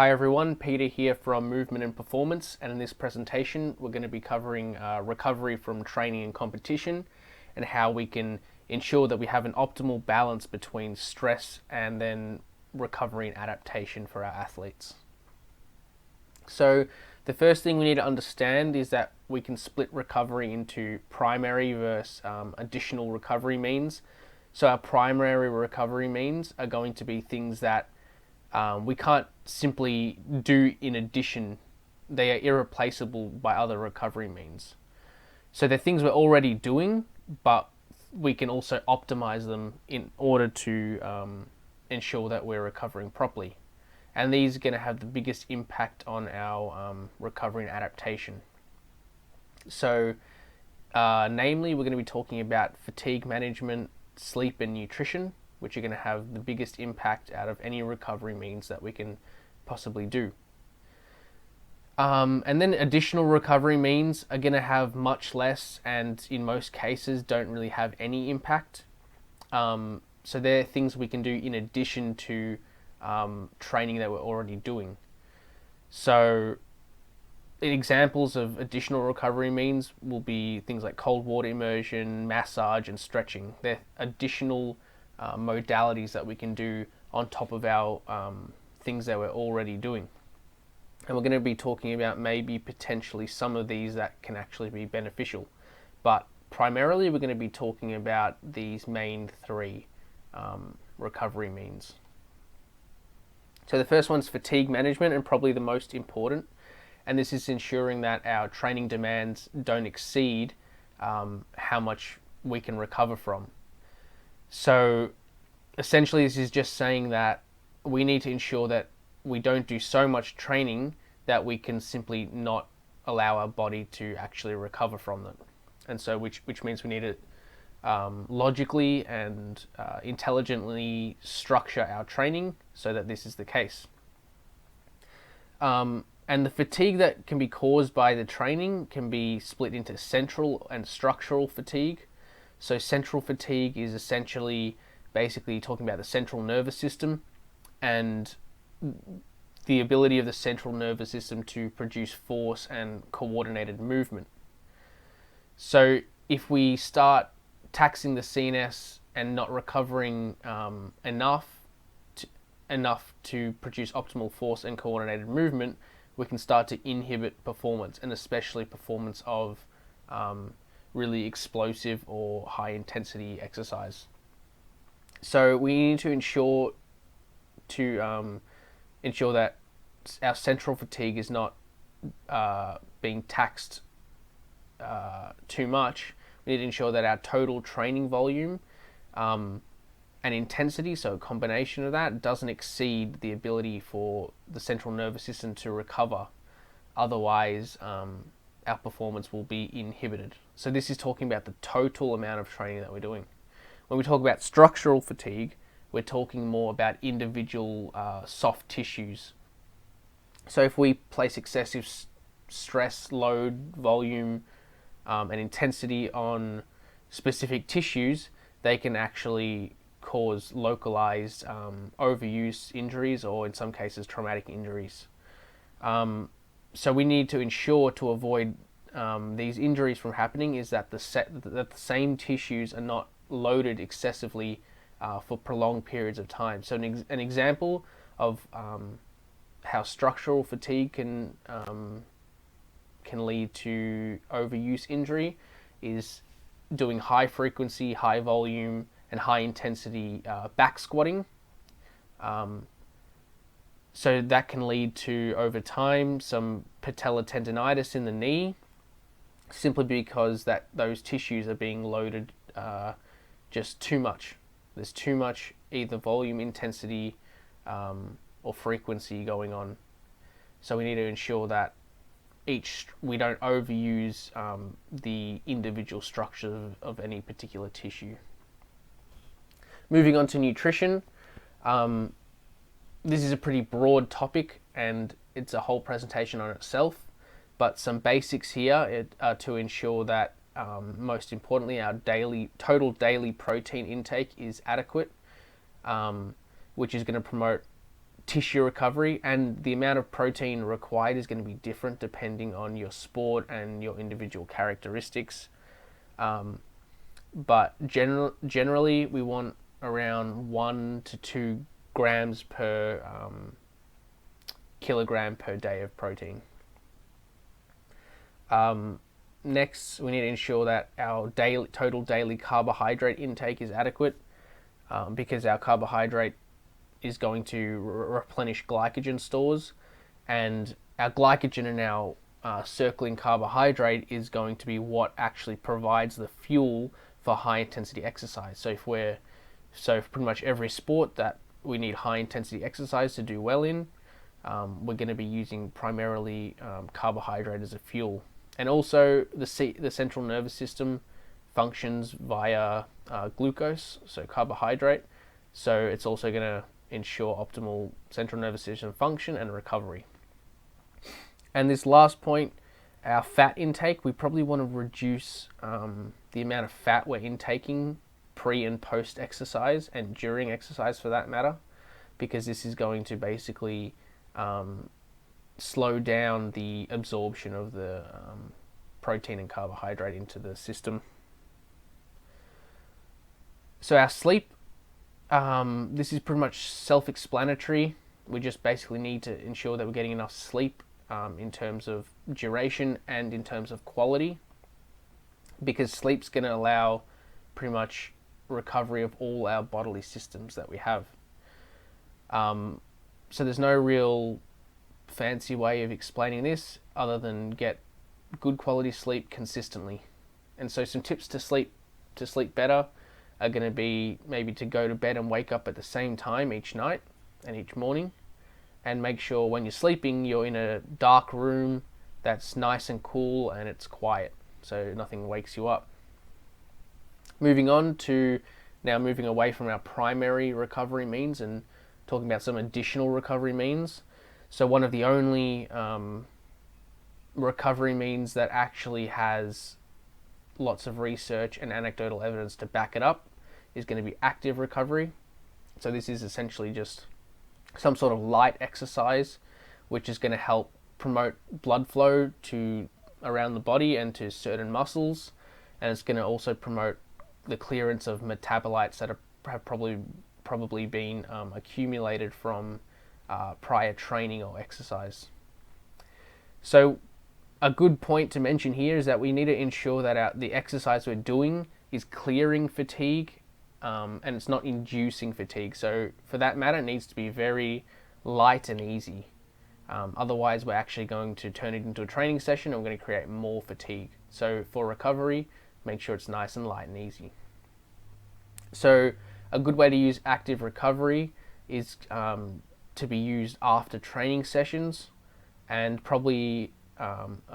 Hi everyone, Peter here from Movement and Performance, and in this presentation we're going to be covering recovery from training and competition and how we can ensure that we have an optimal balance between stress and then recovery and adaptation for our athletes. So the first thing we need to understand is that we can split recovery into primary versus additional recovery means. So our primary recovery means are going to be things that we can't simply do in addition. They are irreplaceable by other recovery means. So they're things we're already doing, but we can also optimize them in order to ensure that we're recovering properly. And these are going to have the biggest impact on our recovery and adaptation. So namely, we're going to be talking about fatigue management, sleep and nutrition, which are going to have the biggest impact out of any recovery means that we can possibly do. And then additional recovery means are going to have much less and in most cases don't really have any impact. So they're things we can do in addition to training that we're already doing. So examples of additional recovery means will be things like cold water immersion, massage and stretching. They're additional modalities that we can do on top of our things that we're already doing. And we're going to be talking about maybe potentially some of these that can actually be beneficial. But primarily we're going to be talking about these main three recovery means. So the first one's fatigue management, and probably the most important. And this is ensuring that our training demands don't exceed how much we can recover from. So essentially this is just saying that we need to ensure that we don't do so much training that we can simply not allow our body to actually recover from them. And so which means we need to logically and intelligently structure our training so that this is the case. And the fatigue that can be caused by the training can be split into central and structural fatigue. So central fatigue is essentially basically talking about the central nervous system and the ability of the central nervous system to produce force and coordinated movement. So if we start taxing the CNS and not recovering enough to produce optimal force and coordinated movement, we can start to inhibit performance, and especially performance of really explosive or high intensity exercise. So we need to ensure that our central fatigue is not being taxed too much. We need to ensure that our total training volume and intensity, so a combination of that, doesn't exceed the ability for the central nervous system to recover. Otherwise, our performance will be inhibited. So this is talking about the total amount of training that we're doing. When we talk about structural fatigue, we're talking more about individual soft tissues. So if we place excessive stress, load, volume, and intensity on specific tissues, they can actually cause localized overuse injuries, or in some cases traumatic injuries. So we need to ensure to avoid these injuries from happening is that the same tissues are not loaded excessively for prolonged periods of time. So an example of how structural fatigue can lead to overuse injury is doing high frequency, high volume, and high intensity back squatting. So that can lead to, over time, some patellar tendonitis in the knee, simply because those tissues are being loaded just too much. There's too much either volume, intensity, or frequency going on. So we need to ensure that we don't overuse the individual structure of any particular tissue. Moving on to nutrition. This is a pretty broad topic and it's a whole presentation on itself, but some basics here are to ensure that most importantly our total daily protein intake is adequate, which is going to promote tissue recovery, and the amount of protein required is going to be different depending on your sport and your individual characteristics. But generally, we want around 1 to 2 grams per kilogram per day of protein. Next, we need to ensure that our total daily carbohydrate intake is adequate, because our carbohydrate is going to replenish glycogen stores, and our glycogen and our circling carbohydrate is going to be what actually provides the fuel for high intensity exercise. So pretty much every sport that we need high intensity exercise to do well in, we're going to be using primarily carbohydrate as a fuel. And also the central nervous system functions via glucose, so carbohydrate. So it's also going to ensure optimal central nervous system function and recovery. And this last point, our fat intake, we probably want to reduce the amount of fat we're intaking pre and post exercise, and during exercise for that matter, because this is going to basically slow down the absorption of the protein and carbohydrate into the system. So our sleep, this is pretty much self-explanatory. We just basically need to ensure that we're getting enough sleep in terms of duration and in terms of quality, because sleep's going to allow pretty much recovery of all our bodily systems that we have. So there's no real fancy way of explaining this other than get good quality sleep consistently. And so some tips to sleep better are going to be maybe to go to bed and wake up at the same time each night and each morning, and make sure when you're sleeping you're in a dark room that's nice and cool and it's quiet, so nothing wakes you up. Moving away from our primary recovery means and talking about some additional recovery means. So one of the only recovery means that actually has lots of research and anecdotal evidence to back it up is going to be active recovery. So this is essentially just some sort of light exercise which is going to help promote blood flow to around the body and to certain muscles, and it's going to also promote the clearance of metabolites that have probably been accumulated from prior training or exercise. So a good point to mention here is that we need to ensure that the exercise we're doing is clearing fatigue, and it's not inducing fatigue. So for that matter, it needs to be very light and easy. Otherwise, we're actually going to turn it into a training session and we're going to create more fatigue. So for recovery, make sure it's nice and light and easy. So a good way to use active recovery is to be used after training sessions, and probably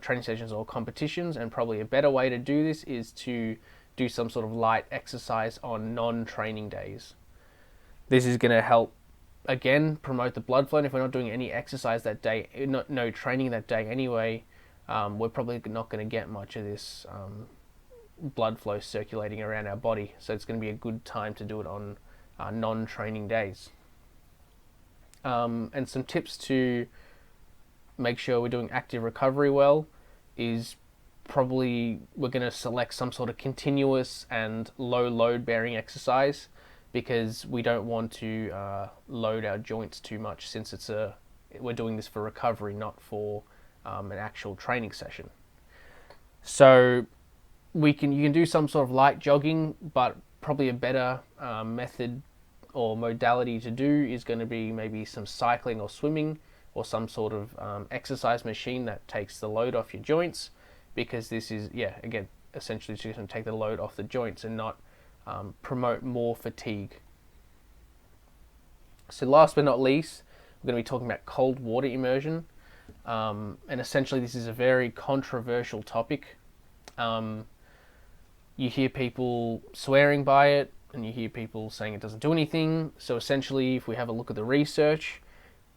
training sessions or competitions, and probably a better way to do this is to do some sort of light exercise on non-training days. This is going to help, again, promote the blood flow, and if we're not doing any exercise that day, no training that day anyway, we're probably not going to get much of this blood flow circulating around our body. So it's going to be a good time to do it on non-training days. And some tips to make sure we're doing active recovery well is probably we're going to select some sort of continuous and low load bearing exercise, because we don't want to load our joints too much, since we're doing this for recovery, not for an actual training session. So you can do some sort of light jogging, but probably a better method or modality to do is going to be maybe some cycling or swimming, or some sort of exercise machine that takes the load off your joints, because this is, again, essentially just going to take the load off the joints and not promote more fatigue. So last but not least, we're going to be talking about cold water immersion, and essentially this is a very controversial topic. You hear people swearing by it, and you hear people saying it doesn't do anything. So essentially, if we have a look at the research,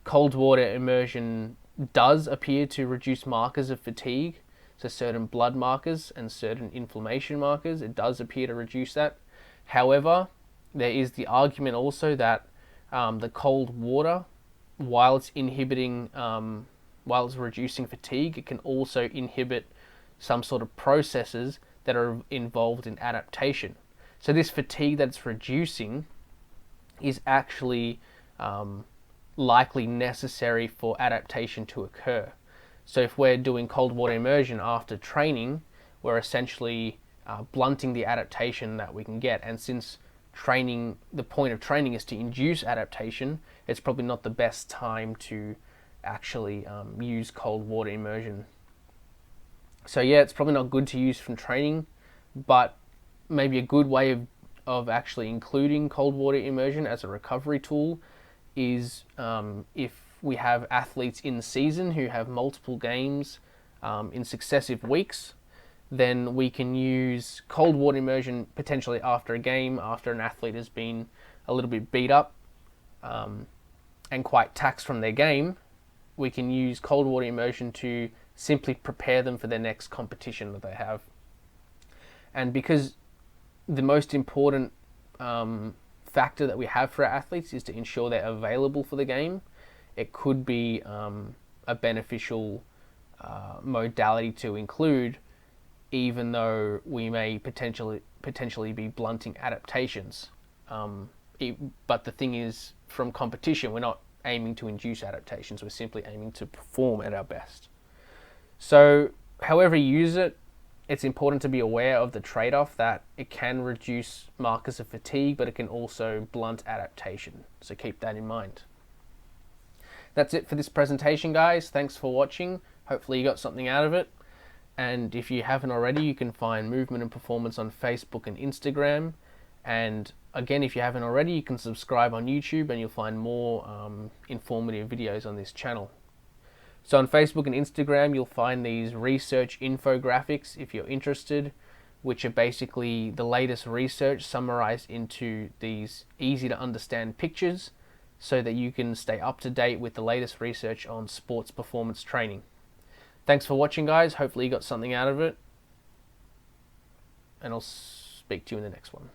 cold water immersion does appear to reduce markers of fatigue, so certain blood markers and certain inflammation markers. It does appear to reduce that. However, there is the argument also that the cold water while it's inhibiting, while it's reducing fatigue, it can also inhibit some sort of processes that are involved in adaptation. So this fatigue that's reducing is actually likely necessary for adaptation to occur. So if we're doing cold water immersion after training, we're essentially blunting the adaptation that we can get. And since training, the point of training is to induce adaptation, it's probably not the best time to actually use cold water immersion. So yeah, it's probably not good to use from training, but maybe a good way of actually including cold water immersion as a recovery tool is if we have athletes in season who have multiple games in successive weeks, then we can use cold water immersion potentially after a game, after an athlete has been a little bit beat up and quite taxed from their game. We can use cold water immersion to simply prepare them for their next competition that they have. And because the most important factor that we have for our athletes is to ensure they're available for the game, it could be a beneficial modality to include, even though we may potentially be blunting adaptations. But the thing is, from competition, we're not aiming to induce adaptations, we're simply aiming to perform at our best. So however you use it, it's important to be aware of the trade-off that it can reduce markers of fatigue, but it can also blunt adaptation. So keep that in mind. That's it for this presentation, guys. Thanks for watching. Hopefully you got something out of it. And if you haven't already, you can find Movement and Performance on Facebook and Instagram. And again, if you haven't already, you can subscribe on YouTube and you'll find more informative videos on this channel. So on Facebook and Instagram, you'll find these research infographics if you're interested, which are basically the latest research summarized into these easy to understand pictures so that you can stay up to date with the latest research on sports performance training. Thanks for watching, guys. Hopefully you got something out of it, and I'll speak to you in the next one.